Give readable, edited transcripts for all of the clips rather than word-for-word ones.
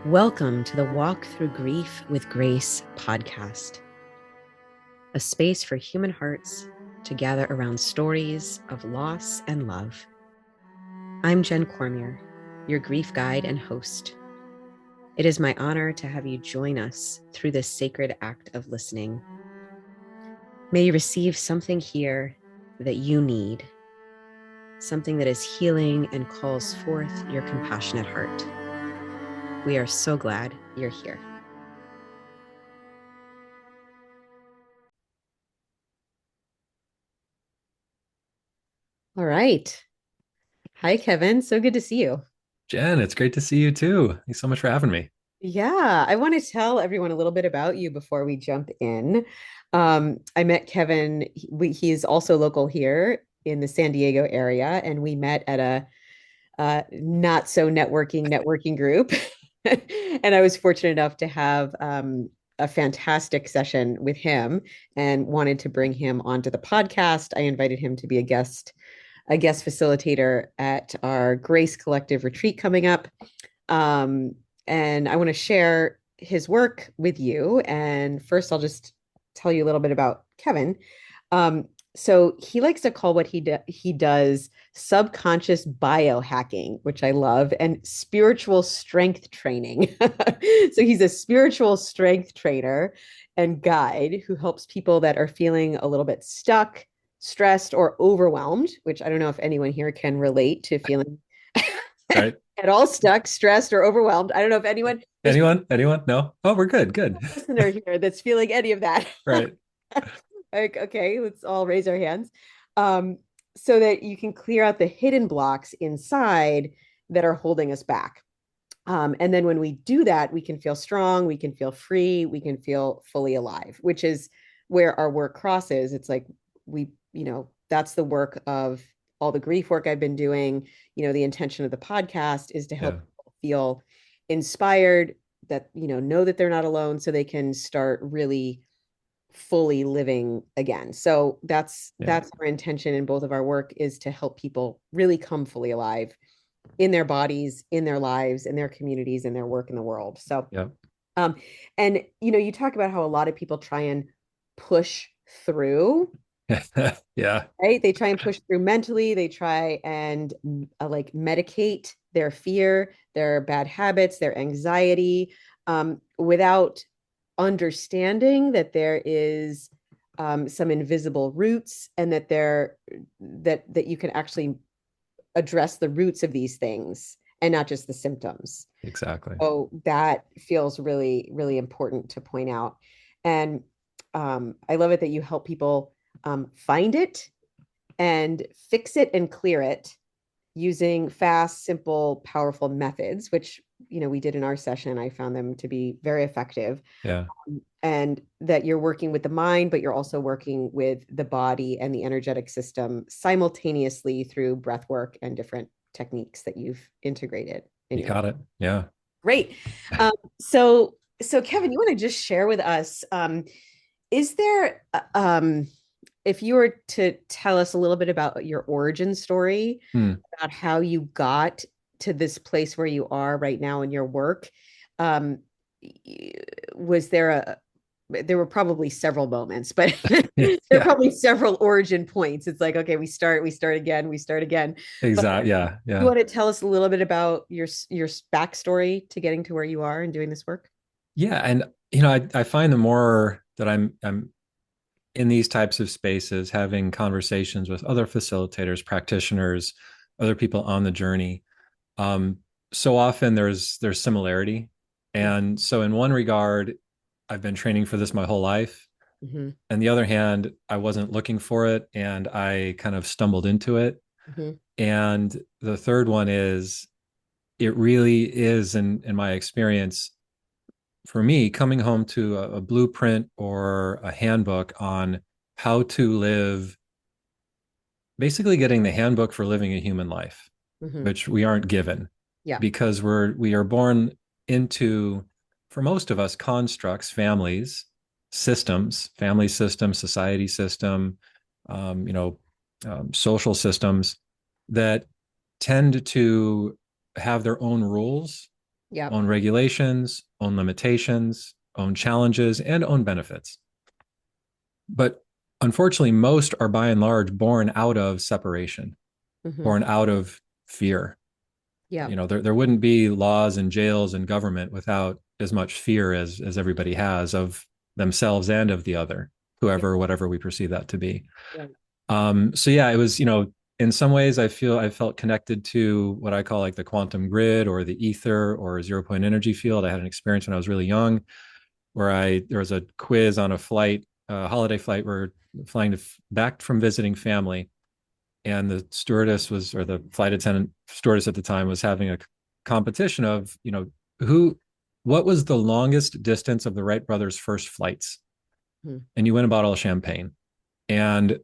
Welcome to the Walk Through Grief with Grace podcast, a space for human hearts to gather around stories of loss and love. I'm Jen Cormier, your grief guide and host. It is my honor to have you join us through this sacred act of listening. May you receive something here that you need, something that is healing and calls forth your compassionate heart. We are so glad you're here. All right. Hi, Kevin. So good to see you. Jen, it's great to see you too. Thanks so much for having me. Yeah, I want to tell everyone a little bit about you before we jump in. I met Kevin. He's also local here in the San Diego area, and we met at a not so networking group. And I was fortunate enough to have a fantastic session with him and wanted to bring him onto the podcast. I invited him to be a guest facilitator at our Grace Collective retreat coming up. And I want to share his work with you. And first, I'll just tell you a little bit about Kevin. So he likes to call what he does subconscious biohacking, which I love, and spiritual strength training. So he's a spiritual strength trainer and guide who helps people that are feeling a little bit stuck, stressed, or overwhelmed, which I don't know if anyone here can relate to feeling Right? at all stuck, stressed, or overwhelmed. I don't know if there's Anyone? Anyone? No? Oh, we're good. Good. a listener here that's feeling any of that. Right. Like, okay, let's all raise our hands. Um, so that you can clear out the hidden blocks inside that are holding us back. And then when we do that, we can feel strong, we can feel free, we can feel fully alive, which is where our work crosses. It's like that's the work of all the grief work I've been doing. The intention of the podcast is to help Yeah. people feel inspired, that, know that they're not alone so they can start really fully living again. So that's Yeah. our intention in both of our work, is to help people really come fully alive in their bodies, in their lives, in their communities, in their work in the world. So Yeah. um and you talk about how a lot of people try and push through, Yeah. right? They try and push through mentally, they try and like medicate their fear, their bad habits, their anxiety, without understanding that there is some invisible roots, and that you can actually address the roots of these things and not just the symptoms. Exactly. So that feels really, really important to point out. And I love it that you help people find it and fix it and clear it using fast, simple, powerful methods, which we did in our session. I found them to be very effective. Yeah. And that you're working with the mind, but you're also working with the body and the energetic system simultaneously through breath work and different techniques that you've integrated in You your. got it. Yeah. Great. Um, so Kevin, you want to just share with us, is there, if you were to tell us a little bit about your origin story, Hmm. about how you got to this place where you are right now in your work, um, was there were probably several moments, but there are Yeah. probably several origin points. It's like, okay, we start again, we start again. But Exactly. Yeah. you Yeah. want to tell us a little bit about your backstory to getting to where you are and doing this work? Yeah. And I find the more that I'm in these types of spaces, having conversations with other facilitators, practitioners, other people on the journey, um, so often there's similarity. And so in one regard, I've been training for this my whole life. Mm-hmm, On the other hand, I wasn't looking for it and I kind of stumbled into it. mm-hmm, And the third one is it really is, in my experience, for me, coming home to a blueprint or a handbook on how to live, basically getting the handbook for living a human life, mm-hmm. which we aren't given Yeah. because we are born into, for most of us, constructs, families, systems, family system, society system, um, you know, social systems that tend to have their own rules Yep. own regulations, own limitations, own challenges, and own benefits. But unfortunately, most are by and large born out of separation, Hmm. born out of fear. Yep. There wouldn't be laws and jails and government without as much fear as everybody has of themselves and of the other, Yep. whoever, whatever we perceive that to be. Right. So yeah, it was, in some ways I felt connected to what I call like the quantum grid or the ether or zero point energy field. I had an experience when I was really young where there was a quiz on a flight, a holiday flight. We're flying back from visiting family, and the stewardess was, or the flight attendant stewardess at the time was having a competition of, who, what was the longest distance of the Wright brothers' first flights, Hmm. and you win a bottle of champagne. And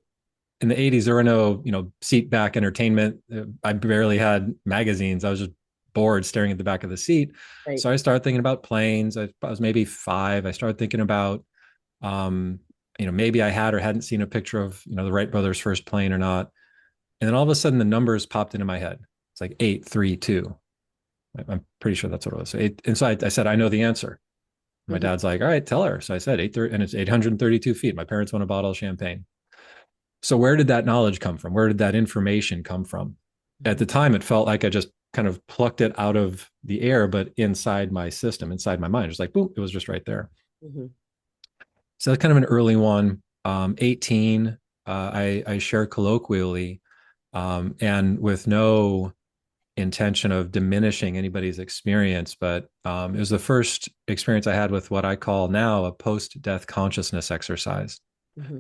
in the 80s, there were no, seat back entertainment. I barely had magazines. I was just bored staring at the back of the seat. Right. So I started thinking about planes. I was maybe 5. I started thinking about, um, maybe I had or hadn't seen a picture of, the Wright brothers' first plane or not. And then all of a sudden the numbers popped into my head. It's like 832. I'm pretty sure that's what it was. And so I said, I know the answer. My Hmm. dad's like, all right, tell her. So I said 830, and it's 832 feet. My parents won a bottle of champagne. So where did that knowledge come from? Where did that information come from? At Hmm. the time, it felt like I just kind of plucked it out of the air, but inside my system, inside my mind. It was like, boom, it was just right there. Hmm. So that's kind of an early one. 18, I share colloquially, and with no intention of diminishing anybody's experience, but it was the first experience I had with what I call now a post-death consciousness exercise. Hmm.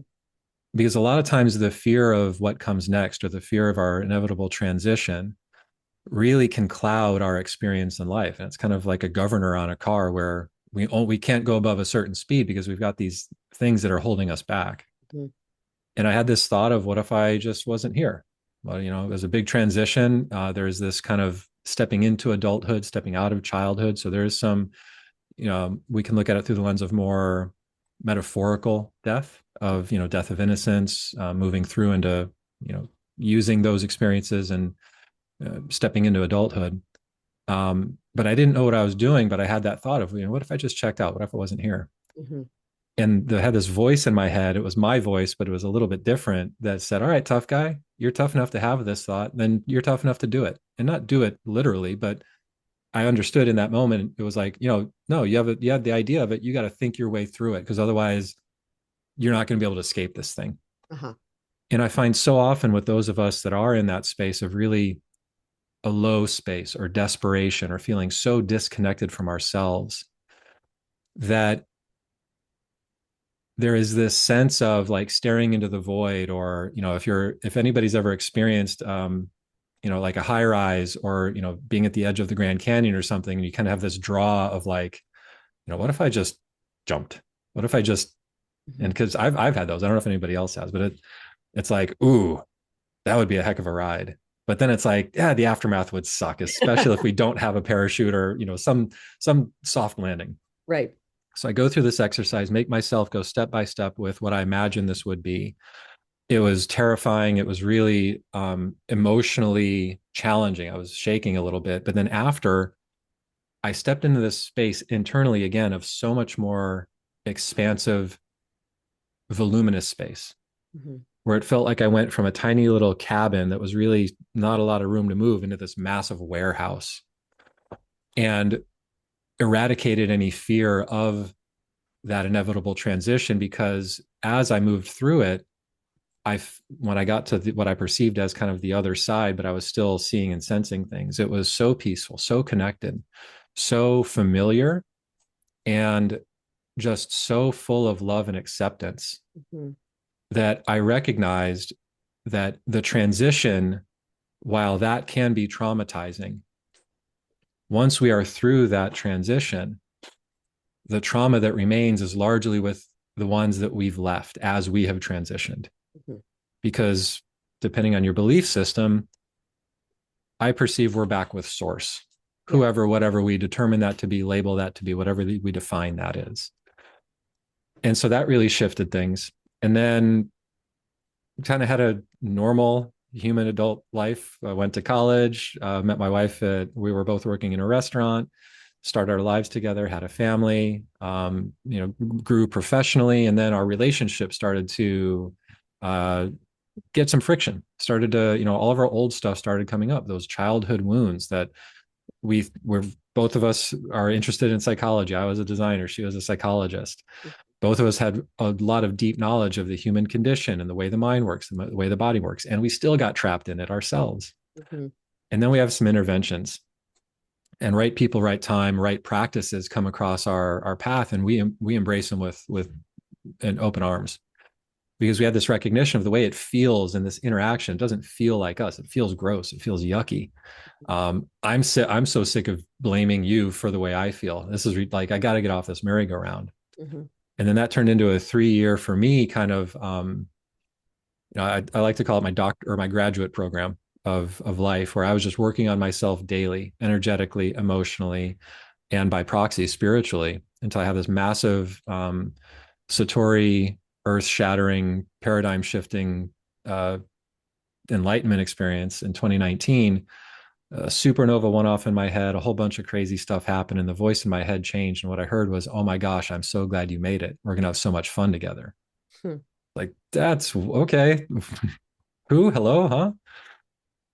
Because a lot of times the fear of what comes next or the fear of our inevitable transition really can cloud our experience in life. And it's kind of like a governor on a car where we can't go above a certain speed because we've got these things that are holding us back. Hmm. And I had this thought of, what if I just wasn't here? Well, it was a big transition. There's this kind of stepping into adulthood, stepping out of childhood. So there's some, we can look at it through the lens of more metaphorical death, of, death of innocence, moving through into, using those experiences and stepping into adulthood. But I didn't know what I was doing, but I had that thought of, what if I just checked out? What if I wasn't here? Hmm. And I had this voice in my head. It was my voice, but it was a little bit different, that said, all right, tough guy, you're tough enough to have this thought, then you're tough enough to do it. And not do it literally, but I understood in that moment, it was like, no, you have the idea of it. You got to think your way through it, because otherwise you're not going to be able to escape this thing. Uh-huh. And I find so often with those of us that are in that space of really a low space or desperation or feeling so disconnected from ourselves, that there is this sense of like staring into the void, or if anybody's ever experienced like a high rise, or being at the edge of the Grand Canyon or something, and you kind of have this draw of like, what if I just jumped? What if I just, and Hmm. because I've had those. I don't know if anybody else has, but it's like, ooh, that would be a heck of a ride. But then it's like, yeah, the aftermath would suck, especially if we don't have a parachute or some soft landing. Right. So I go through this exercise, make myself go step by step with what I imagine this would be. It was terrifying. It was really emotionally challenging. I was shaking a little bit. But then after, I stepped into this space internally again of so much more expansive, voluminous space, Hmm. where it felt like I went from a tiny little cabin that was really not a lot of room to move into this massive warehouse, and eradicated any fear of that inevitable transition. Because as I moved through it, when I got to what I perceived as kind of the other side, but I was still seeing and sensing things. It was so peaceful, so connected, so familiar, and just so full of love and acceptance, Hmm. that I recognized that the transition, while that can be traumatizing, once we are through that transition, the trauma that remains is largely with the ones that we've left as we have transitioned. Hmm. Because depending on your belief system, I perceive we're back with source, Yeah. whoever, whatever we determine that to be, label that to be, whatever we define that is. And so that really shifted things. And then kind of had a normal human adult life. I went to college, met my wife. We were both working in a restaurant. started our lives together, had a family, grew professionally, and then our relationship started to uh, get some friction. Started to, all of our old stuff started coming up. Those childhood wounds that we were both of us are interested in psychology. I was a designer, she was a psychologist. Both of us had a lot of deep knowledge of the human condition and the way the mind works, and the way the body works, and we still got trapped in it ourselves. Mm-hmm. And then we have some interventions, and right people, right time, right practices come across our path, and we embrace them with an open arms, because we have this recognition of the way it feels in this interaction. It doesn't feel like us. It feels gross. It feels yucky. I'm so sick of blaming you for the way I feel. This is like, I got to get off this merry-go-round. Mm-hmm. And then that turned into a 3 year for me kind of, I like to call it my doctor or my graduate program of life, where I was just working on myself daily, energetically, emotionally, and by proxy, spiritually, until I have this massive Satori, earth shattering, paradigm shifting enlightenment experience in 2019. A supernova went off in my head. A whole bunch of crazy stuff happened, and the voice in my head changed. And what I heard was, "Oh my gosh, I'm so glad you made it. We're gonna have so much fun together." Hmm. Like, that's okay. Who? Hello? Huh?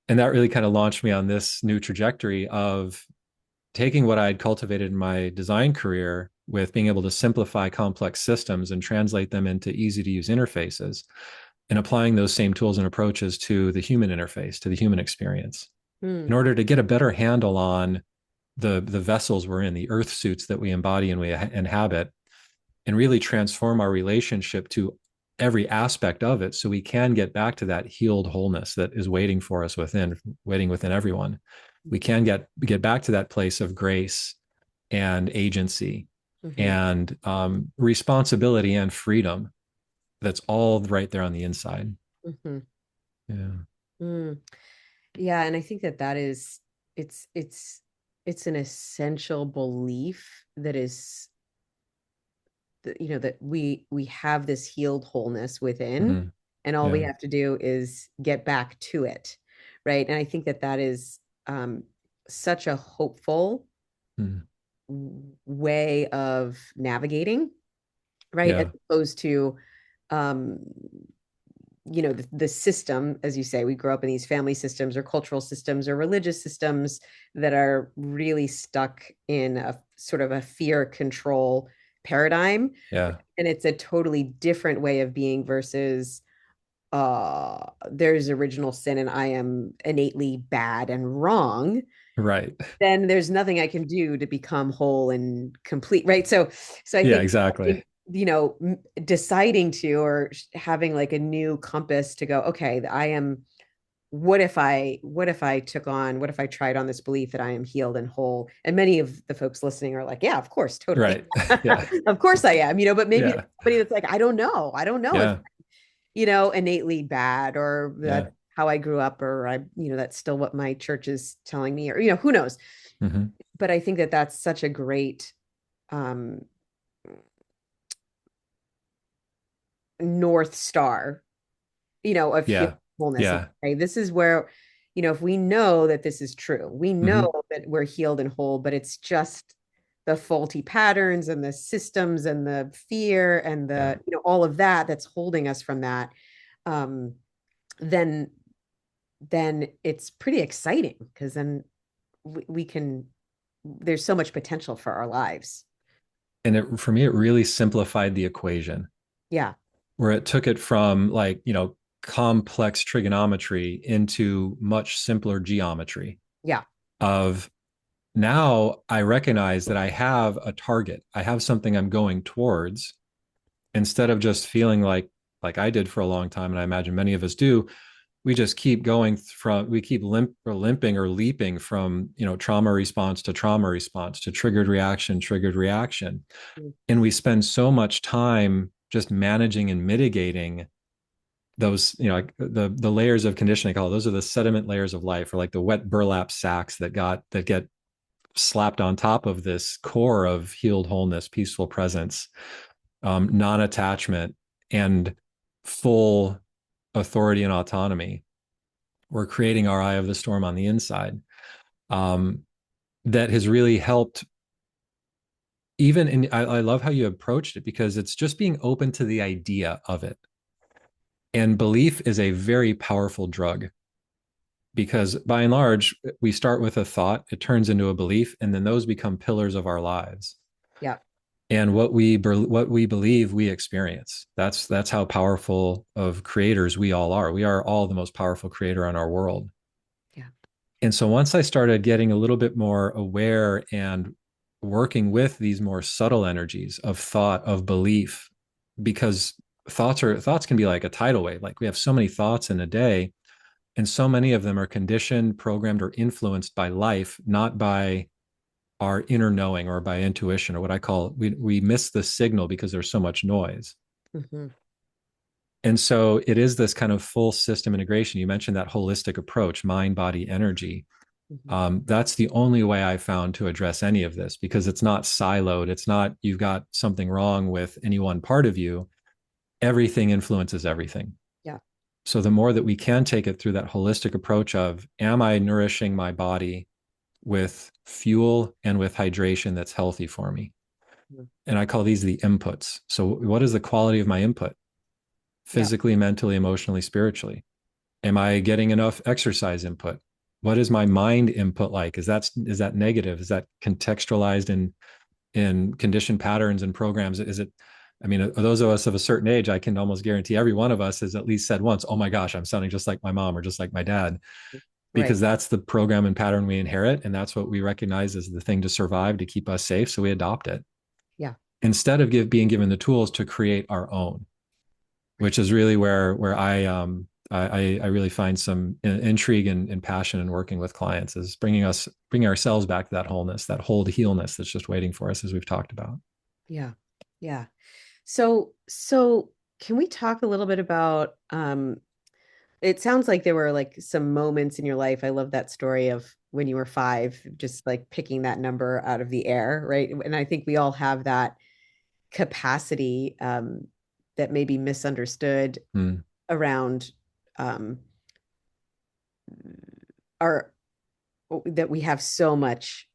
And that really kind of launched me on this new trajectory of taking what I had cultivated in my design career with being able to simplify complex systems and translate them into easy to use interfaces, and applying those same tools and approaches to the human interface, to the human experience, Hmm. in order to get a better handle on the vessels we're in, the earth suits that we embody and we inhabit, and really transform our relationship to every aspect of it, so we can get back to that healed wholeness that is waiting for us within, waiting within everyone. We can get back to that place of grace and agency Mm-hmm. and responsibility and freedom that's all right there on the inside. Mm-hmm. Yeah. Mm. Yeah, and I think that that is it's it's it's an essential belief that is that we have this healed wholeness within, Mm-hmm. and all we Yeah. have to do is get back to it, right? And I think that that is such a hopeful Mm-hmm. way of navigating, right? As Yeah. opposed to um the system, as you say, we grow up in these family systems or cultural systems or religious systems that are really stuck in a sort of a fear control paradigm, Yeah. and it's a totally different way of being versus there's original sin and I am innately bad and wrong. Right. Then there's nothing I can do to become whole and complete, right? So I Yeah, think, exactly. deciding to, or having like a new compass to go, okay, I am, what if I took on, what if I tried on this belief that I am healed and whole? And many of the folks listening are like, yeah, of course, totally. Right. Yeah. Of course I am, but maybe Yeah. somebody that's like, I don't know if Yeah. innately bad, or Yeah. that's how I grew up, or that's still what my church is telling me, or who knows. Mm-hmm. But I think that that's such a great um North Star, of healing Yeah. wholeness. Yeah. Okay, this is where, if we know that this is true, we know Mm-hmm. that we're healed and whole, but it's just the faulty patterns and the systems and the fear and Yeah. the, all of that that's holding us from that. Um, then it's pretty exciting, because then we can, there's so much potential for our lives. And for me, it really simplified the equation, Yeah. where it took it from, like, complex trigonometry into much simpler geometry Yeah. of, now I recognize that I have a target. I have something I'm going towards, instead of just feeling like I did for a long time, and I imagine many of us do. We just keep going from, we keep limping or leaping from, trauma response to trauma response to triggered reaction, and we spend so much time just managing and mitigating those, like the layers of conditioning. I call it, those are the sediment layers of life, or like the wet burlap sacks that get slapped on top of this core of healed wholeness, peaceful presence, non-attachment, and full authority and autonomy. We're creating our eye of the storm on the inside, that has really helped even in, I love how you approached it because it's just being open to the idea of it. And belief is a very powerful drug because by and large, we start with a thought, it turns into a belief, and then those become pillars of our lives. Yeah. And what we believe, we experience. That's how powerful of creators we all are. We are all the most powerful creator in our world. Yeah. And so once I started getting a little bit more aware and working with these more subtle energies of thought, of belief, because thoughts can be like a tidal wave. Like we have so many thoughts in a day, and so many of them are conditioned, programmed, or influenced by life, not by our inner knowing or by intuition, or what I call we miss the signal because there's so much noise. Hmm. And so it is this kind of full system integration. You mentioned that holistic approach, mind, body, energy. Hmm. That's the only way I found to address any of this because it's not siloed. It's not you've got something wrong with any one part of you. Everything influences everything. Yeah. So the more that we can take it through that holistic approach of, am I nourishing my body with fuel and with hydration that's healthy for me? Mhm. And I call these the inputs. So what is the quality of my input? Yeah. Physically, mentally, emotionally, spiritually? Am I getting enough exercise input? What is my mind input like? Is that negative? Is that contextualized in conditioned patterns and programs? Is it, I mean, those of us of a certain age, I can almost guarantee every one of us has at least said once, oh my gosh, I'm sounding just like my mom or just like my dad, Right. because that's the program and pattern we inherit. And that's what we recognize as the thing to survive, to keep us safe. So we adopt it Yeah. instead of being given the tools to create our own, which is really where I really find some intrigue and passion in working with clients is bringing ourselves back to that wholeness, that whole healness that's just waiting for us, as we've talked about. Yeah. Yeah. So can we talk a little bit about it sounds like there were like some moments in your life. I love that story of when you were 5, just like picking that number out of the air, right? And I think we all have that capacity that may be misunderstood Mm, around um our that we have so much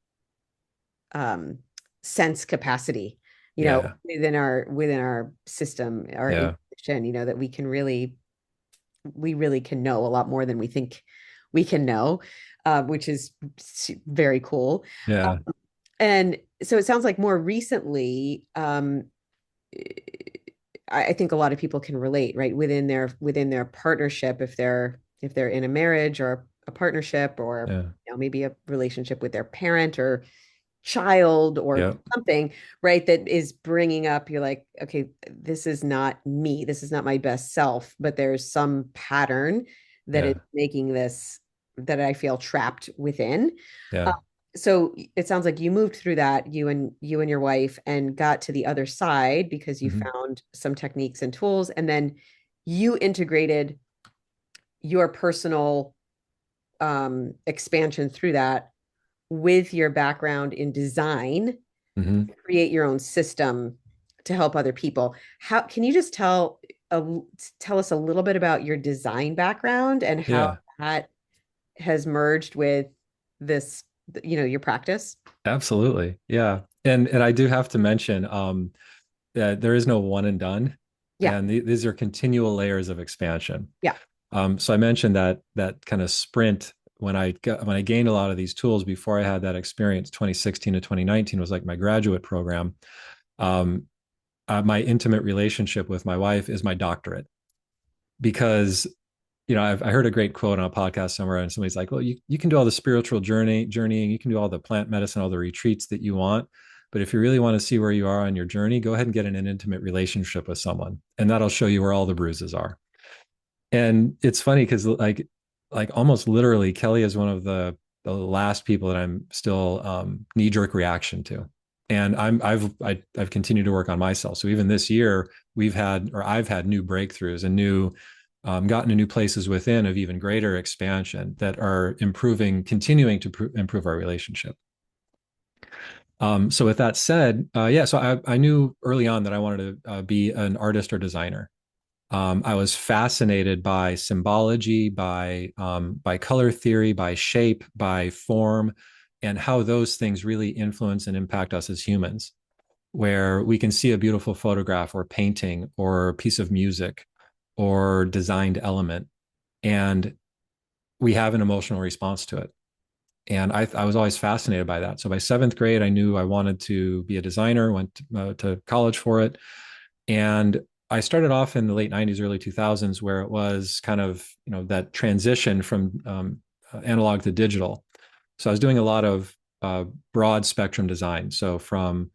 um sense capacity, yeah, within our system, our yeah, intuition, that we really can know a lot more than we think we can know, which is very cool. yeah. And so it sounds like more recently, I think a lot of people can relate, right? Within their partnership, if they're in a marriage or a partnership, or Yeah. maybe a relationship with their parent or child or Yep. something, right? That is bringing up, you're like, okay, this is not me. This is not my best self, but there's some pattern that is Yeah. making this, that I feel trapped within. Uh, Yeah. so it sounds like you moved through that, you and your wife, and got to the other side because you Hmm. found some techniques and tools, and then you integrated your personal expansion through that with your background in design, Hmm. create your own system to help other people. How can you just a, tell us a little bit about your design background and how Yeah. that has merged with this, your practice? Absolutely. Yeah. And I do have to mention that there is no one and done, Yeah. and these are continual layers of expansion. Yeah. So I mentioned that kind of sprint when I gained a lot of these tools before I had that experience. 2016 to 2019 was like my graduate program. Um, my intimate relationship with my wife is my doctorate because I heard a great quote on a podcast somewhere, and somebody's like, "Well, you can do all the spiritual journeying, you can do all the plant medicine, all the retreats that you want, but if you really want to see where you are on your journey, go ahead and get in an intimate relationship with someone, and that'll show you where all the bruises are." And it's funny because like almost literally, Kelly is one of the last people that I'm still knee jerk reaction to. And I've continued to work on myself. So even this year, I've had new breakthroughs and new gotten to new places within of even greater expansion that are continuing to improve our relationship. So with that said, yeah, so I knew early on that I wanted to be an artist or designer. I was fascinated by symbology, by color theory, by shape, by form, and how those things really influence and impact us as humans. where we can see a beautiful photograph or painting or piece of music or designed element, and we have an emotional response to it. And I was always fascinated by that. So by seventh grade, I knew I wanted to be a designer, went to college for it. And I started off in the late 90s, early 2000s, where it was kind of, that transition from analog to digital. So I was doing a lot of broad spectrum design. So from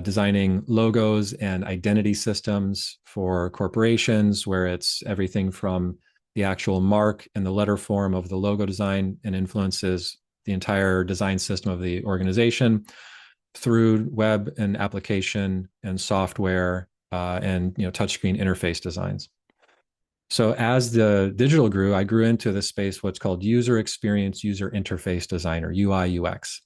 designing logos and identity systems for corporations, where it's everything from the actual mark and the letter form of the logo design and influences the entire design system of the organization, through web and application and software and touchscreen interface designs. So as the digital grew, I grew into this space, what's called user experience, user interface designer, UI, UX.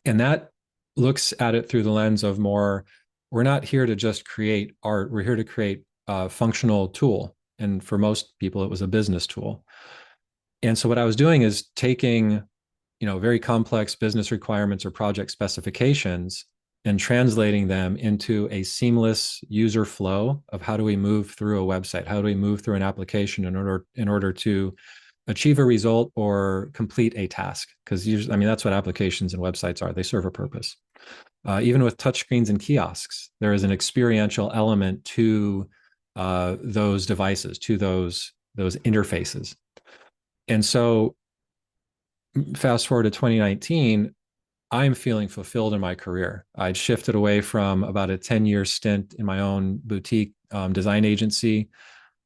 And that looks at it through the lens of more, we're not here to just create art, we're here to create a functional tool. And for most people, it was a business tool. And so what I was doing is taking, very complex business requirements or project specifications and translating them into a seamless user flow of how do we move through a website, how do we move through an application in order to achieve a result or complete a task. Because usually, I mean, that's what applications and websites are. They serve a purpose. Even with touchscreens and kiosks, there is an experiential element to those devices, to those interfaces. And so, fast forward to 2019, I'm feeling fulfilled in my career. I'd shifted away from about a 10-year stint in my own boutique design agency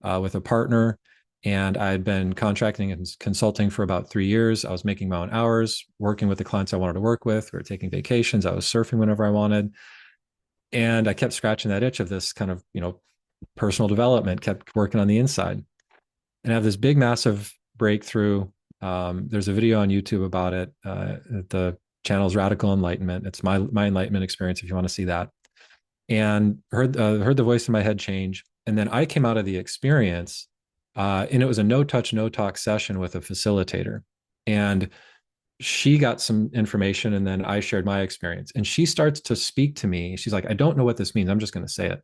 with a partner. And I'd been contracting and consulting for about 3 years. I was making my own hours, working with the clients I wanted to work with. We were taking vacations. I was surfing whenever I wanted. And I kept scratching that itch of this kind of, personal development, kept working on the inside. And I have this big, massive breakthrough. There's a video on YouTube about it. The channel's Radical Enlightenment. It's my enlightenment experience if you want to see that. And heard the voice in my head change. And then I came out of the experience, and it was a no touch, no talk session with a facilitator. And she got some information, and then I shared my experience. And she starts to speak to me. She's like, I don't know what this means. I'm just going to say it.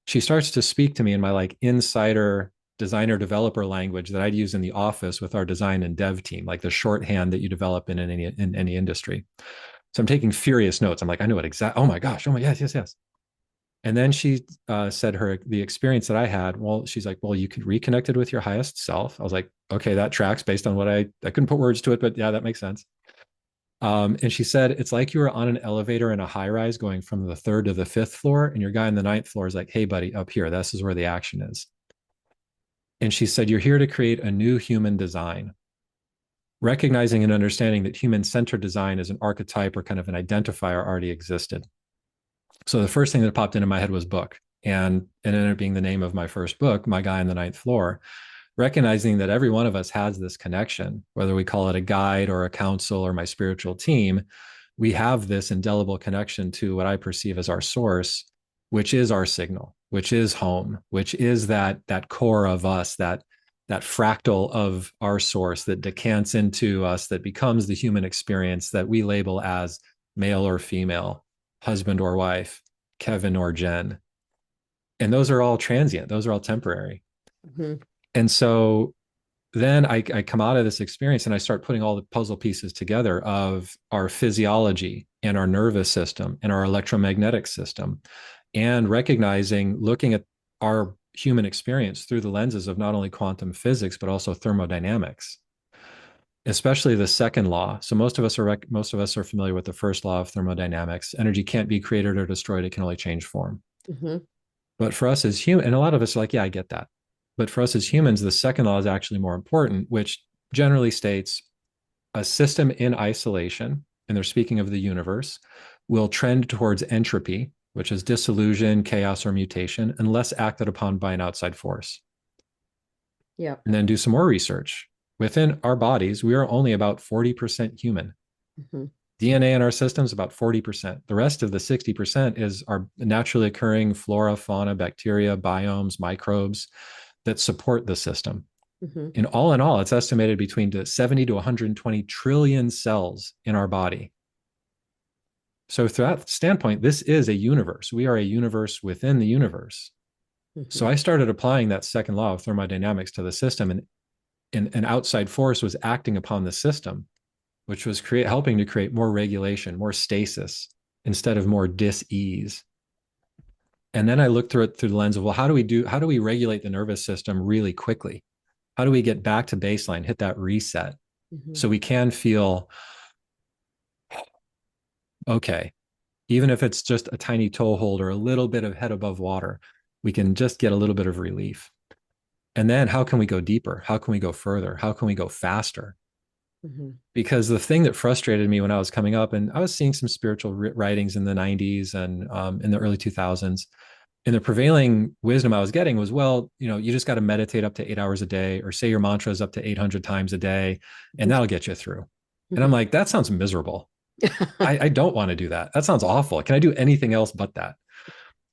She starts to speak to me in my like insider designer developer language that I'd use in the office with our design and dev team, like the shorthand that you develop in any industry. So I'm taking furious notes. I'm like, I know it exactly. Oh my gosh. Oh my, yes, yes, yes. And then she said the experience that I had. Well, she's like, well, you could reconnected with your highest self. I was like, okay, that tracks based on what I couldn't put words to it, but yeah, that makes sense. And she said, it's like you were on an elevator in a high rise going from the third to the fifth floor. And your guy on the ninth floor is like, hey, buddy, up here, this is where the action is. And she said, you're here to create a new human design, recognizing and understanding that human centered design is an archetype or kind of an identifier already existed. So the first thing that popped into my head was book. And it ended up being the name of my first book, My Guy on the Ninth Floor, recognizing that every one of us has this connection, whether we call it a guide or a counsel or my spiritual team. We have this indelible connection to what I perceive as our source, which is our signal, which is home, which is that core of us, that fractal of our source that decants into us, that becomes the human experience that we label as male or female, husband or wife, Kevin or Jen. And those are all transient, those are all temporary. Mm-hmm. And so then I come out of this experience and I start putting all the puzzle pieces together of our physiology and our nervous system and our electromagnetic system, and recognizing, looking at our human experience through the lenses of not only quantum physics, but also thermodynamics, especially the second law. So most of us are familiar with the first law of thermodynamics. Energy can't be created or destroyed. It can only change form. Mm-hmm. But for us as human, and a lot of us are like, yeah, I get that. But for us as humans, the second law is actually more important, which generally states a system in isolation, and they're speaking of the universe, will trend towards entropy, which is dissolution, chaos, or mutation, unless acted upon by an outside force. Yeah. And then do some more research. Within our bodies, we are only about 40% human. Mm-hmm. DNA in our systems, about 40%. The rest of the 60% is our naturally occurring flora, fauna, bacteria, biomes, microbes that support the system. Mm-hmm. In all, it's estimated between 70 to 120 trillion cells in our body. So, through that standpoint, this is a universe. We are a universe within the universe. So, Hmm. I started applying that second law of thermodynamics to the system, and an outside force was acting upon the system, which was helping to create more regulation, more stasis, instead of more dis-ease. And then I looked through it through the lens of, well, how do we regulate the nervous system really quickly? How do we get back to baseline, hit that reset, Hmm. so we can feel okay, even if it's just a tiny toehold or a little bit of head above water, we can just get a little bit of relief. And then how can we go deeper? How can we go further? How can we go faster? Hmm. Because the thing that frustrated me when I was coming up, and I was seeing some spiritual writings in the 90s and in the early 2000s, and the prevailing wisdom I was getting was, well, you just got to meditate up to 8 hours a day or say your mantras up to 800 times a day, and that'll get you through. And I'm Hmm. like, that sounds miserable. I don't want to do that. That sounds awful. Can I do anything else but that?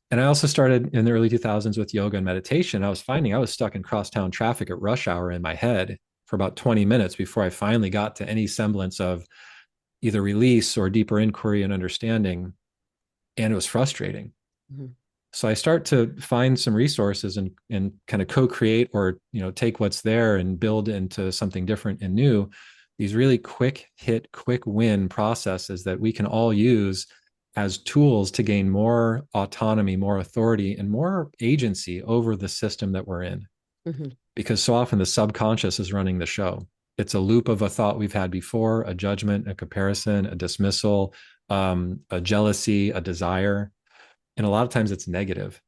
And I also started in the early 2000s with yoga and meditation. I was finding I was stuck in crosstown traffic at rush hour in my head for about 20 minutes before I finally got to any semblance of either release or deeper inquiry and understanding. And it was frustrating. Hmm. So I start to find some resources and kind of co-create, or take what's there and build into something different and new. These really quick hit, quick win processes that we can all use as tools to gain more autonomy, more authority, and more agency over the system that we're in. Hmm. Because so often the subconscious is running the show. It's a loop of a thought we've had before, a judgment, a comparison, a dismissal, a jealousy, a desire. And a lot of times it's negative.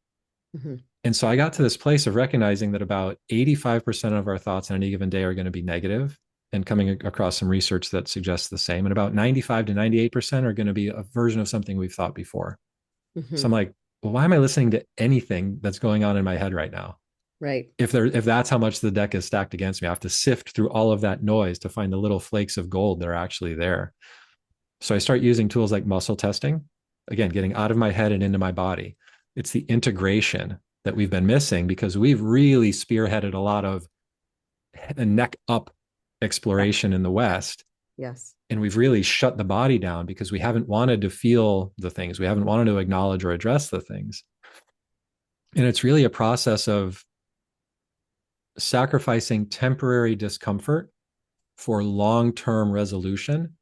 Hmm. And so I got to this place of recognizing that about 85% of our thoughts on any given day are going to be negative, and coming across some research that suggests the same. And about 95 to 98% are going to be a version of something we've thought before. So Hmm. I'm like, well, why am I listening to anything that's going on in my head right now? Right. If that's how much the deck is stacked against me, I have to sift through all of that noise to find the little flakes of gold that are actually there. So I start using tools like muscle testing, again, getting out of my head and into my body. It's the integration that we've been missing because we've really spearheaded a lot of neck up Yeah. exploration in the West. Yes. And we've really shut the body down because we haven't wanted to feel the things. We haven't wanted to acknowledge or address the things. And it's really a process of sacrificing temporary discomfort for long term resolution,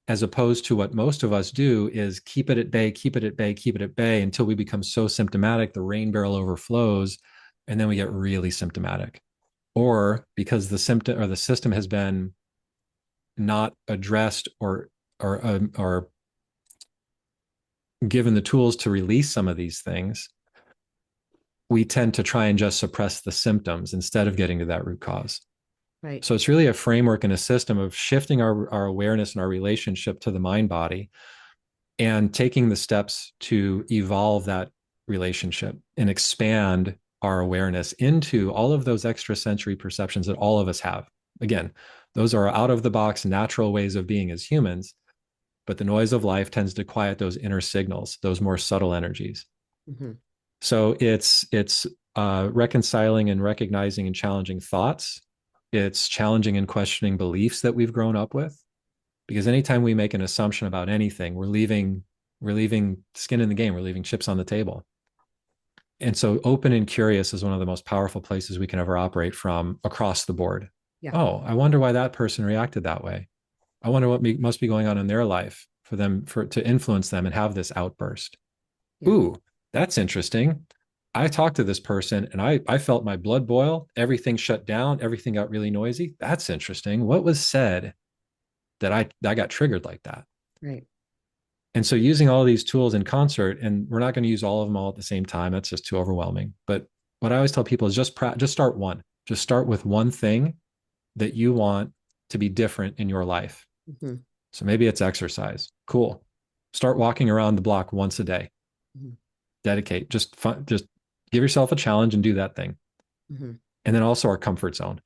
as opposed to what most of us do is keep it at bay, keep it at bay, keep it at bay until we become so symptomatic, the rain barrel overflows, and then we get really symptomatic. Or because the symptom or the system has been not addressed or given the tools to release some of these things, we tend to try and just suppress the symptoms instead of getting to that root cause. Right. So it's really a framework and a system of shifting our awareness and our relationship to the mind body, and taking the steps to evolve that relationship and expand our awareness into all of those extrasensory perceptions that all of us have. Again, those are out of the box natural ways of being as humans, but the noise of life tends to quiet those inner signals, those more subtle energies. Hmm. So it's reconciling and recognizing and challenging thoughts. It's challenging and questioning beliefs that we've grown up with, because anytime we make an assumption about anything, we're leaving skin in the game, we're leaving chips on the table. And so open and curious is one of the most powerful places we can ever operate from across the board. Yeah. Oh, I wonder why that person reacted that way. I wonder what must be going on in their life for them for to influence them and have this outburst. Yeah. Ooh, that's interesting. I talked to this person and I felt my blood boil, everything shut down, everything got really noisy. That's interesting. What was said that I got triggered like that? Right. And so using all of these tools in concert, and we're not going to use all of them all at the same time. That's just too overwhelming. But what I always tell people is just start one. Just start with one thing that you want to be different in your life. Hmm. So maybe it's exercise. Cool. Start walking around the block once a day. Hmm. Dedicate. Just give yourself a challenge and do that thing. Hmm. And then also our comfort zone.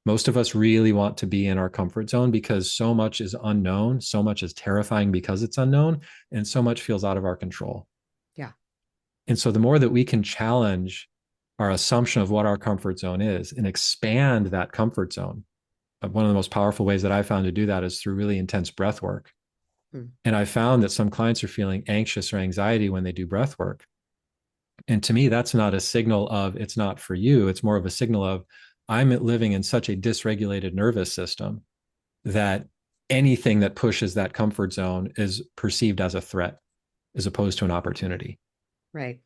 Most of us really want to be in our comfort zone because so much is unknown, so much is terrifying because it's unknown, and so much feels out of our control. Yeah. And so the more that we can challenge our assumption of what our comfort zone is and expand that comfort zone, one of the most powerful ways that I found to do that is through really intense breath work. Hmm. And I found that some clients are feeling anxious or anxiety when they do breath work. And to me, that's not a signal of it's not for you. It's more of a signal of I'm living in such a dysregulated nervous system that anything that pushes that comfort zone is perceived as a threat as opposed to an opportunity. Right.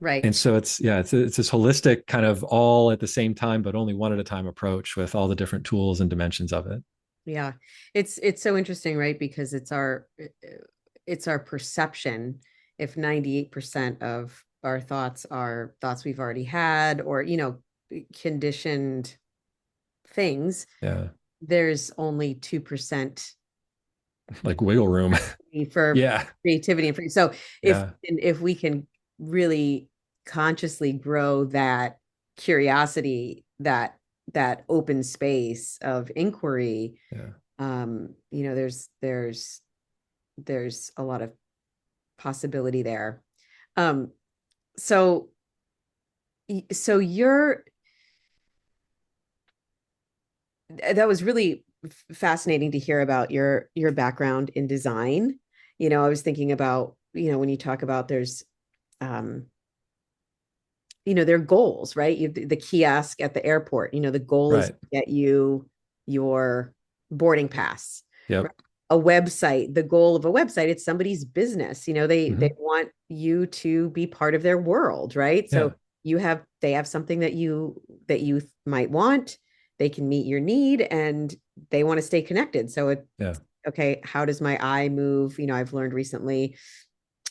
Right. And so it's this holistic kind of all at the same time, but only one at a time approach with all the different tools and dimensions of it. Yeah. It's so interesting, right? Because it's our perception. If 98% of our thoughts are thoughts we've already had or, conditioned things, Yeah. there's only 2% Like wiggle room. for Yeah. creativity and free. So Yeah. if we can really consciously grow that curiosity, that open space of inquiry, Yeah. there's a lot of possibility there. Um, so so you're that was really fascinating to hear about your background in design. I was thinking about, when you talk about there's um their goals, right? The kiosk at the airport, the goal is to Right. get you your boarding pass, right? Yep. A website, the goal of a website, it's somebody's business. They Hmm. want you to be part of their world, right? So Yeah. they have something that you might want, they can meet your need, and they want to stay connected. So Yeah. okay, how does my eye move? I've learned recently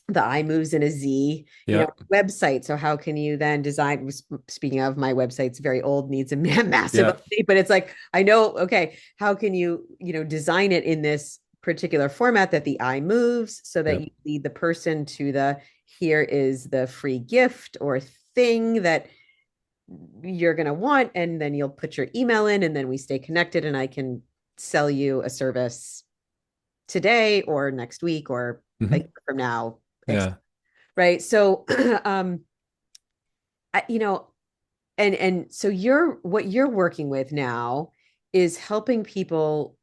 the eye moves in a Z, Yep. website. So how can you then design? Speaking of, my website's very old, needs a massive Yep. update, but it's like, I know, okay, how can you, design it in this particular format that the eye moves so that Yep. you lead the person to here is the free gift or thing that you're going to want. And then you'll put your email in and then we stay connected and I can sell you a service today or next week or a Hmm. year from now, Yeah. right? So um I, and so what you're working with now is helping people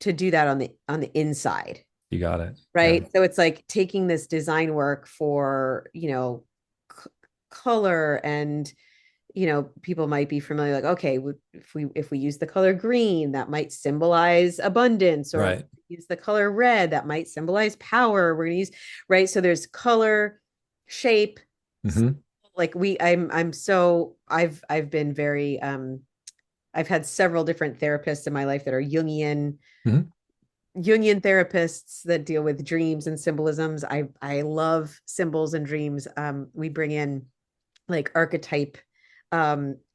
to do that on the inside, You got it. Yeah. right? So it's like taking this design work for c- color, and people might be familiar, like, okay, if we use the color green, that might symbolize abundance, or if Right. we use the color red, that might symbolize power. We're going to use, right? So there's color, shape, Hmm. like I've been very I've had several different therapists in my life that are Hmm. Jungian therapists that deal with dreams and symbolisms. I love symbols and dreams. We bring in like archetype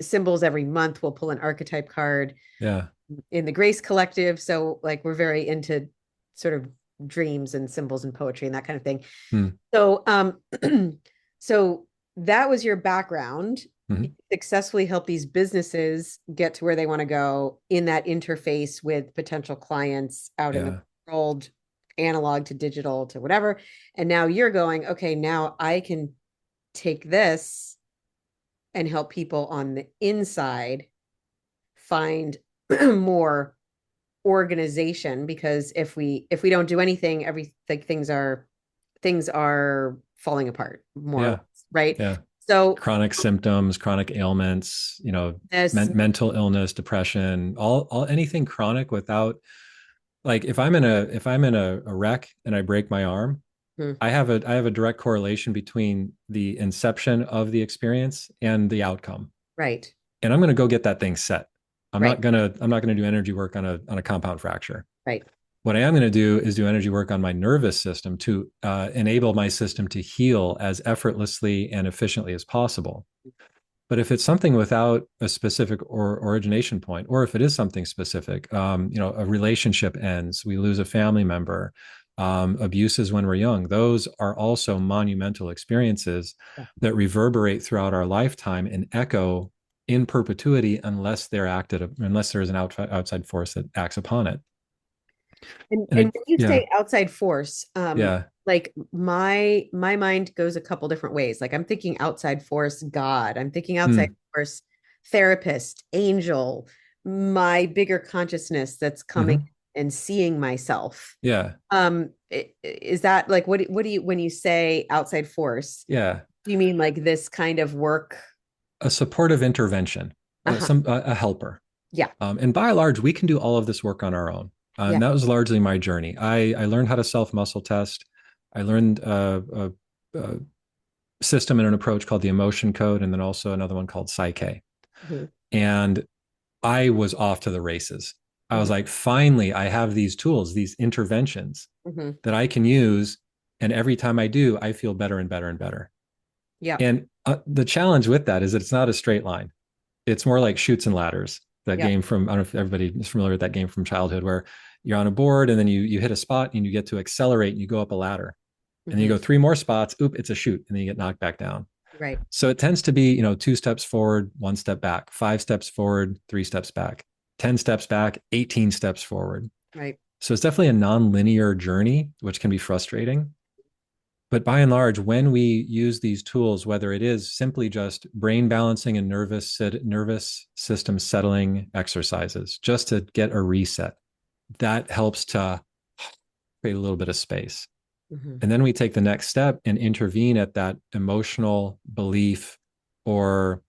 symbols every month. We'll pull an archetype card Yeah. in the Grace Collective. So like we're very into sort of dreams and symbols and poetry and that kind of thing. Mm-hmm. So so that was your background. You Mm-hmm. successfully help these businesses get to where they want to go in that interface with potential clients out in the Yeah. world, analog to digital to whatever. And now you're going, okay, now I can take this and help people on the inside find more organization, because if we don't do anything, like things are falling apart more or Yeah. less, right? Yeah. So Chronic symptoms, chronic ailments, this mental illness, depression, all anything chronic without like if I'm in a wreck and I break my arm, hmm, I have a direct correlation between the inception of the experience and the outcome. right, And I'm going to go get that thing set. right, I'm not going to do energy work on a compound fracture. right. What I am going to do is do energy work on my nervous system to enable my system to heal as effortlessly and efficiently as possible. But if it's something without a specific or origination point, or if it is something specific, a relationship ends, we lose a family member, abuses when we're young, those are also monumental experiences Yeah. that reverberate throughout our lifetime and echo in perpetuity unless there is an outside force that acts upon it. And when you Yeah, say outside force, yeah. like my mind goes a couple different ways. Like I'm thinking outside force, God. I'm thinking outside Mm, force, therapist, angel, my bigger consciousness that's coming hmm. and seeing myself. Yeah. Is that like what do you when you say outside force, Yeah. do you mean like this kind of work? A supportive intervention, Uh-huh. a helper. Yeah. And by and large, we can do all of this work on our own. And Yeah. that was largely my journey. I learned how to self muscle test. I learned a system and an approach called the emotion code, and then also another one called Psyche. Hmm. And I was off to the races. I was Hmm. like, finally, I have these tools, these interventions Hmm. that I can use. And every time I do, I feel better and better and better. Yeah. And the challenge with that is that it's not a straight line. It's more like chutes and ladders. That Yeah. game from, I don't know if everybody is familiar with that game from childhood, where you're on a board and then you hit a spot and you get to accelerate and you go up a ladder. And then you Hmm. go three more spots, oop, it's a chute, and then you get knocked back down. Right. So it tends to be, two steps forward, one step back, 5 steps forward, 3 steps back, 10 steps back, 18 steps forward. Right. So it's definitely a non-linear journey, which can be frustrating. But by and large, when we use these tools, whether it is simply just brain balancing and nervous system settling exercises, just to get a reset, that helps to create a little bit of space. Hmm. And then we take the next step and intervene at that emotional belief or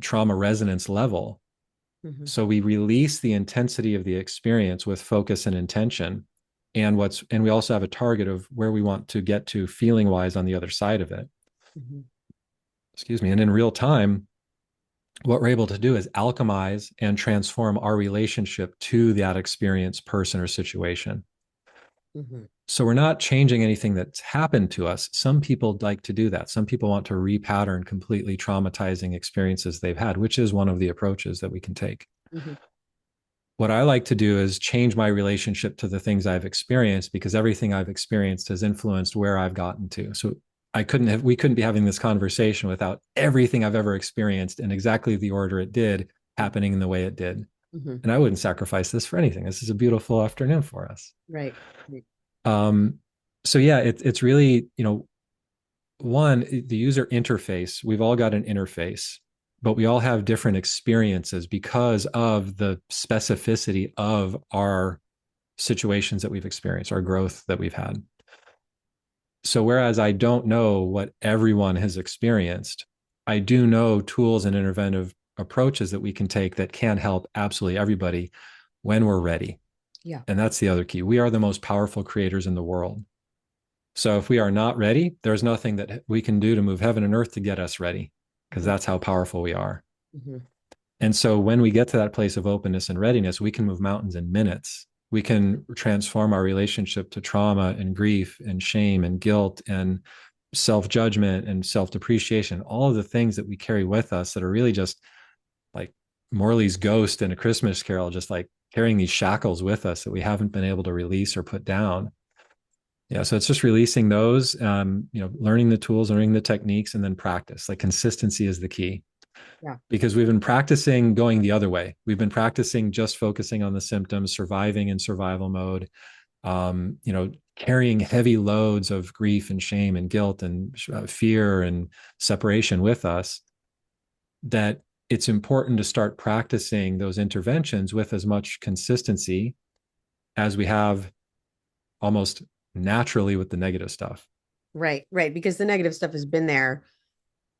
trauma resonance level. Hmm. So we release the intensity of the experience with focus and intention. And we also have a target of where we want to get to feeling wise on the other side of it. Hmm. Excuse me. And in real time, what we're able to do is alchemize and transform our relationship to that experience, person, or situation. Hmm. So we're not changing anything that's happened to us. Some people like to do that. Some people want to repattern completely traumatizing experiences they've had, which is one of the approaches that we can take. Hmm. What I like to do is change my relationship to the things I've experienced, because everything I've experienced has influenced where I've gotten to. So we couldn't be having this conversation without everything I've ever experienced in exactly the order it did happening in the way it did. Hmm. And I wouldn't sacrifice this for anything. This is a beautiful afternoon for us. Right. Right. Um, so yeah, it's really, one, the user interface, we've all got an interface, but we all have different experiences because of the specificity of our situations that we've experienced, our growth that we've had. So, whereas I don't know what everyone has experienced, I do know tools and interventive approaches that we can take that can help absolutely everybody when we're ready. Yeah. And that's the other key. We are the most powerful creators in the world. So if we are not ready, there's nothing that we can do to move heaven and earth to get us ready, because Hmm. that's how powerful we are. Hmm. And so when we get to that place of openness and readiness, we can move mountains in minutes. We can transform our relationship to trauma and grief and shame and guilt and self judgment and self depreciation, all of the things that we carry with us that are really just like Morley's ghost in A Christmas Carol, just like carrying these shackles with us that we haven't been able to release or put down. Yeah, so it's just releasing those, learning the tools, learning the techniques, and then practice. Like consistency is the key, Yeah. because we've been practicing going the other way. We've been practicing just focusing on the symptoms, surviving in survival mode, carrying heavy loads of grief and shame and guilt and fear and separation with us. That it's important to start practicing those interventions with as much consistency as we have almost naturally with the negative stuff. Right. Right. Because the negative stuff has been there,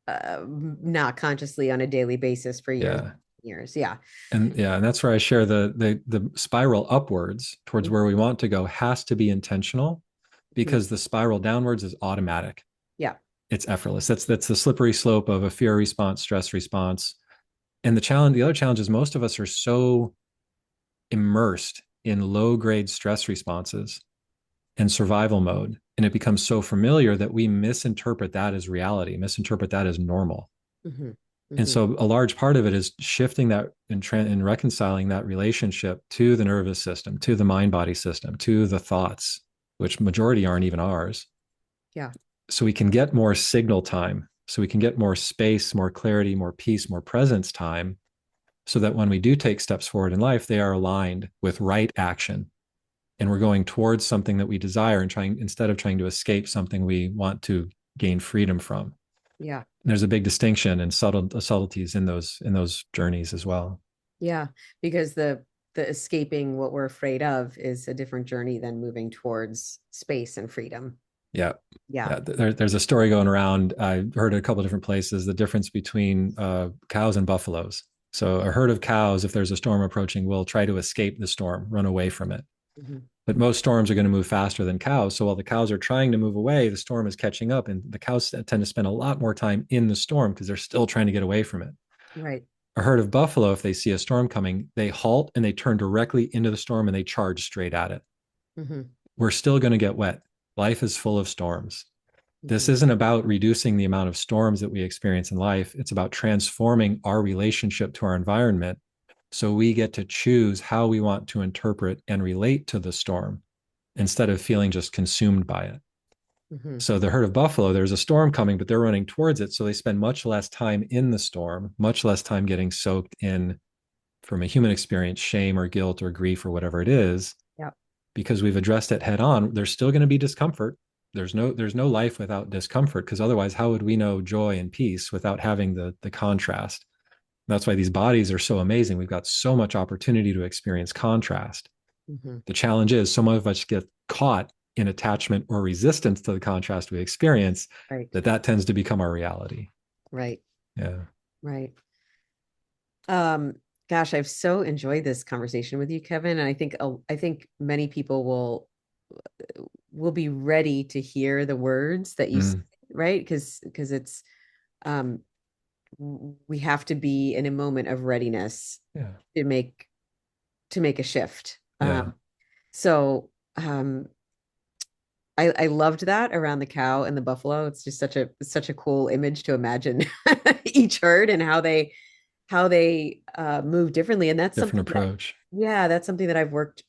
not consciously on a daily basis for years, Yeah. years. Yeah. And that's where I share the spiral upwards towards where we want to go has to be intentional, Mhm. because the spiral downwards is automatic. Yeah. It's effortless. That's the slippery slope of a fear response, stress response. And the other challenge is most of us are so immersed in low grade stress responses and survival mode. And it becomes so familiar that we misinterpret that as reality, misinterpret that as normal. Hmm. And Hmm. so a large part of it is shifting that and reconciling that relationship to the nervous system, to the mind body system, to the thoughts, which majority aren't even ours. Yeah. So we can get more signal time. So we can get more space, more clarity, more peace, more presence time, so that when we do take steps forward in life, they are aligned with right action. And we're going towards something that we desire and trying, instead of trying to escape something we want to gain freedom from. Yeah. There's a big distinction and subtleties in those journeys as well. Yeah. Because the escaping what we're afraid of is a different journey than moving towards space and freedom. Yeah. Yeah. Yeah. There's a story going around. I heard it a couple of different places, the difference between cows and buffaloes. So a herd of cows, if there's a storm approaching, will try to escape the storm, run away from it. Mm-hmm. But most storms are going to move faster than cows. So while the cows are trying to move away, the storm is catching up. And the cows tend to spend a lot more time in the storm because they're still trying to get away from it. Right. A herd of buffalo, if they see a storm coming, they halt and they turn directly into the storm and they charge straight at it. Mm-hmm. We're still going to get wet. Life is full of storms. Mm-hmm. This isn't about reducing the amount of storms that we experience in life. It's about transforming our relationship to our environment so we get to choose how we want to interpret and relate to the storm instead of feeling just consumed by it. Mm-hmm. So the herd of buffalo, there's a storm coming, but they're running towards it. So they spend much less time in the storm, much less time getting soaked in, from a human experience, shame or guilt or grief or whatever it is, Yeah. because we've addressed it head on. There's still going to be discomfort. There's no life without discomfort, because otherwise how would we know joy and peace without having the contrast? That's why these bodies are so amazing. We've got so much opportunity to experience contrast. Mm-hmm. The challenge is some of us get caught in attachment or resistance to the contrast we experience, Right. that tends to become our reality. Right. Yeah. Right. Um, Gosh, I've so enjoyed this conversation with you, Kevin. And I think many people will be ready to hear the words that you say, Mm, right? Because it's um we have to be in a moment of readiness yeah. to make a shift. Yeah. So I loved that around the cow and the buffalo. It's just such a cool image to imagine each herd and how they move differently. And that's Different something that, approach. yeah, that's something that I've worked,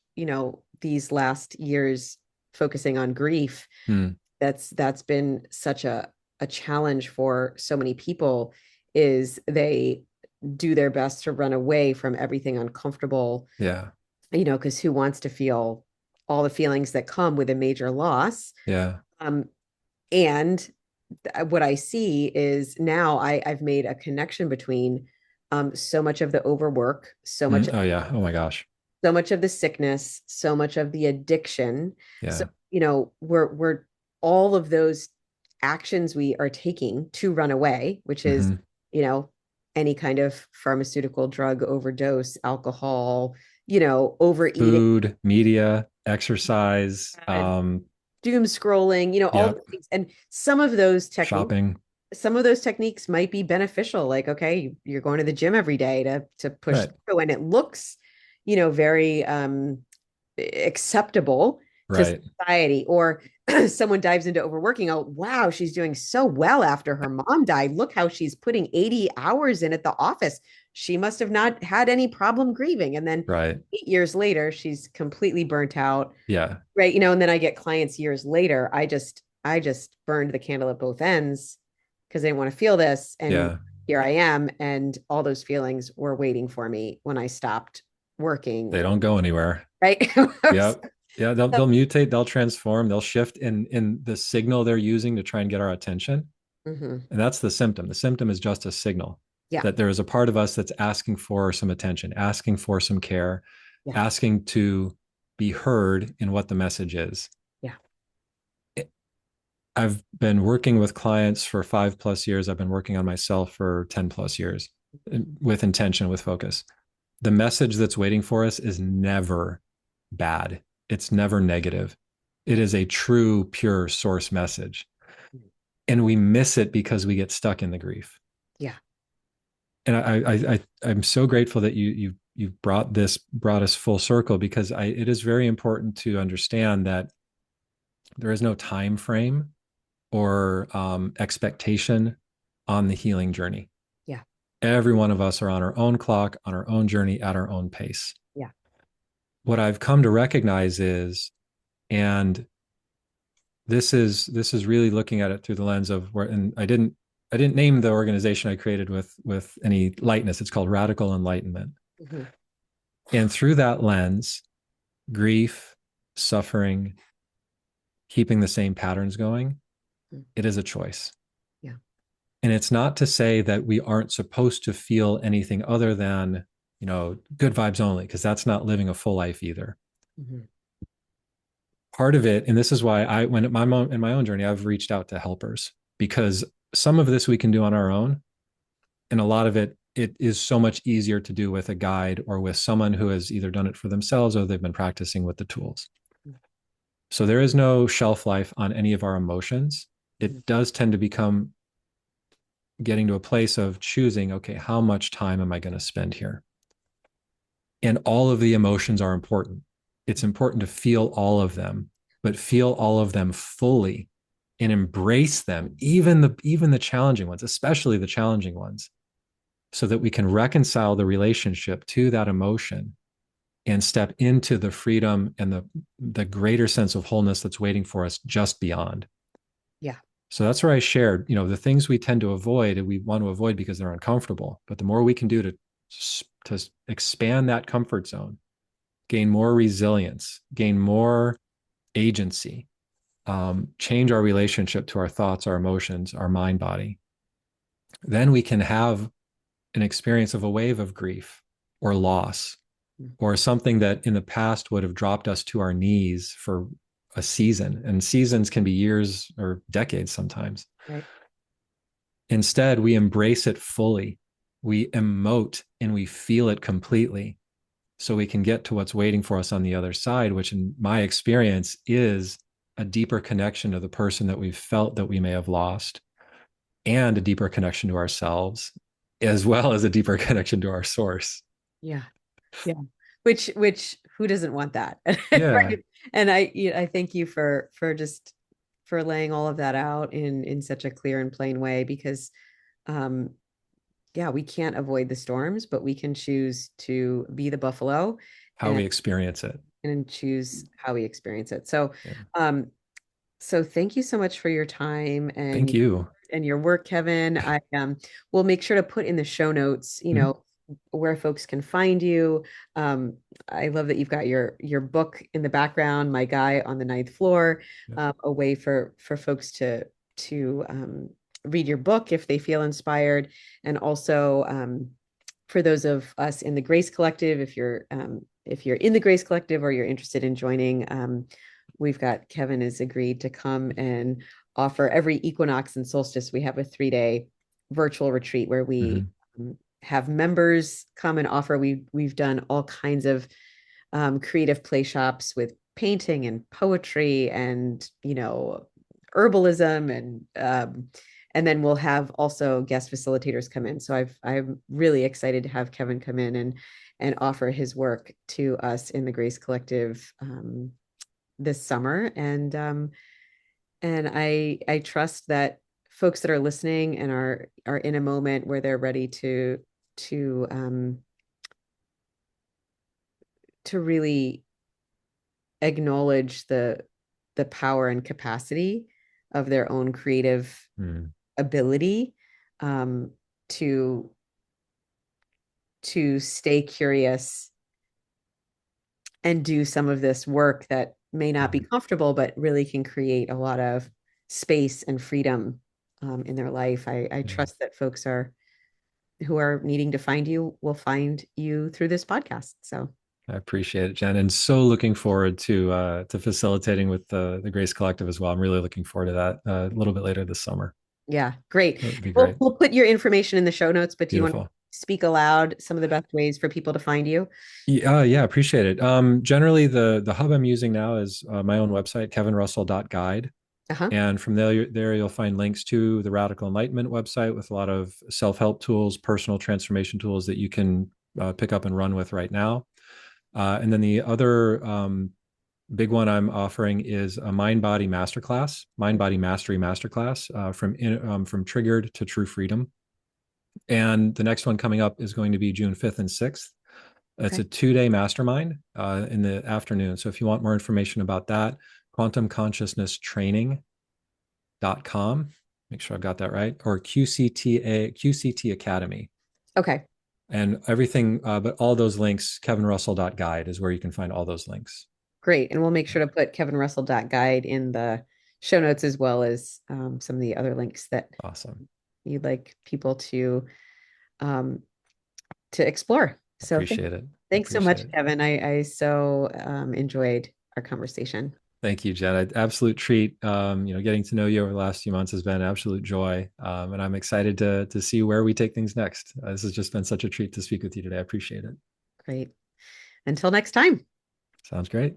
these last years focusing on grief. Mm, That's been such a challenge for so many people, is they do their best to run away from everything uncomfortable, yeah. because who wants to feel all the feelings that come with a major loss? Yeah. Um, and what I see is now I've made a connection between so much of the overwork, Mm, oh yeah. Oh my gosh. so much of the sickness, so much of the addiction. So, Yeah. we're all of those actions we are taking to run away, which is, Mm-hmm. you know, any kind of pharmaceutical drug overdose, alcohol, overeating, Food, media, exercise, doom scrolling, all yeah, the things. And shopping. some of those techniques might be beneficial. Like, okay, you're going to the gym every day to push Right. through, and it looks, very acceptable to Right. society. Or someone dives into overworking. Oh, wow, she's doing so well after her mom died. Look how she's putting 80 hours in at the office. She must have not had any problem grieving. And then Right. 8 years later, she's completely burnt out. Yeah. Right. And then I get clients years later. I just burned the candle at both ends because I didn't want to feel this. And Yeah. here I am. And all those feelings were waiting for me when I stopped working. They don't go anywhere. Right. Yep. Yeah, they'll mutate, they'll transform, they'll shift in the signal they're using to try and get our attention. Mhm. And that's the symptom. The symptom is just a signal Yeah. that there is a part of us that's asking for some attention, asking for some care, Yeah. asking to be heard in what the message is. Yeah. I've been working with clients for 5+ years. I've been working on myself for 10+ years with intention, with focus. The message that's waiting for us is never bad. It's never negative. It is a true, pure source message. And we miss it because we get stuck in the grief. Yeah. And I'm so grateful that you brought us full circle, because it is very important to understand that there is no time frame or expectation on the healing journey. Yeah. Every one of us are on our own clock, on our own journey, at our own pace. Yeah. What I've come to recognize is, and this is really looking at it through the lens of where, and I didn't name the organization I created with any lightness. It's called Radical Enlightenment. Mhm. And through that lens, grief, suffering, keeping the same patterns going, Mhm. it is a choice. Yeah. And it's not to say that we aren't supposed to feel anything other than good vibes only, because that's not living a full life either. Mhm. Part of it, and this is why when in my own journey, I've reached out to helpers, because some of this we can do on our own, and a lot of it is so much easier to do with a guide or with someone who has either done it for themselves or they've been practicing with the tools. So there is no shelf life on any of our emotions. Mhm. It does tend to become getting to a place of choosing, okay, how much time am I going to spend here? And all of the emotions are important. It's important to feel all of them, but feel all of them fully and embrace them, even the challenging ones, especially the challenging ones, so that we can reconcile the relationship to that emotion and step into the freedom and the greater sense of wholeness that's waiting for us just beyond. Yeah. So that's where I shared, the things we tend to avoid, we want to avoid because they're uncomfortable. But the more we can do to expand that comfort zone, gain more resilience, gain more agency, change our relationship to our thoughts, our emotions, our mind body, then we can have an experience of a wave of grief or loss Mhm. or something that in the past would have dropped us to our knees for a season. And seasons can be years or decades sometimes. Right. Instead, we embrace it fully. We emote and we feel it completely so we can get to what's waiting for us on the other side, which in my experience is a deeper connection to the person that we've felt that we may have lost, and a deeper connection to ourselves, as well as a deeper connection to our source. Yeah. Yeah. Which who doesn't want that? Yeah. Right. And I thank you for just for laying all of that out in such a clear and plain way because um yeah, we can't avoid the storms, but we can choose to be the buffalo How and we experience it. choose how we experience it. So Yeah. um so thank you so much for your time Thank you. and your work, Kevin. I will make sure to put in the show notes, Mhm. where folks can find you. Um, I love that you've got your book in the background, My Guy on the Ninth Floor, Yeah. a way for folks to read your book if they feel inspired, and also for those of us in the Grace Collective, if you're in the Grace Collective or you're interested in joining, we've got Kevin has agreed to come and offer every equinox and solstice. We have a 3 day virtual retreat where we Mhm. have members come and offer. We've done all kinds of creative play shops with painting and poetry and herbalism and then we'll have also guest facilitators come in. So I'm really excited to have Kevin come in and offer his work to us in the Grace Collective this summer. And I trust that folks that are listening and are in a moment where they're ready to um, to really acknowledge the power and capacity of their own creative Mm. ability um, to stay curious and do some of this work that may not be Mhm. comfortable, but really can create a lot of space and freedom in their life. I Yeah. trust that folks are who are needing to find you will find you through this podcast. So I appreciate it, Jen, and so looking forward to facilitating with the Grace Collective as well. I'm really looking forward to that a little bit later this summer. yeah, great. It would be great. We'll put your information in the show notes, but do you want to Beautiful. speak aloud some of the best ways for people to find you? Yeah, yeah, appreciate it. Generally, the hub I'm using now is my own website, kevinrussell.guide. Uh-huh. And from there you'll find links to the Radical Enlightenment website with a lot of self-help tools, personal transformation tools that you can pick up and run with right now. And then the other big one I'm offering is a mind body masterclass, mind body mastery masterclass from triggered to true freedom. And the next one coming up is going to be June 5th and 6th. It's Okay. a 2 day mastermind in the afternoon. So if you want more information about that, quantumconsciousnesstraining.com, make sure I've got that right, or QCT Academy. Okay. And everything, but all those links, kevinrussell.guide is where you can find all those links. Great. And we'll make sure to put kevinrussell.guide in the show notes as well as some of the other links that Awesome. you'd like people um, to explore. So Appreciate it. I thanks so appreciate much, it. Kevin. I so enjoyed our conversation. Thank you, Jen. Absolute treat. Getting to know you over the last few months has been an absolute joy, and I'm excited to see where we take things next. This has just been such a treat to speak with you today. I appreciate it. Great. Until next time. Sounds great.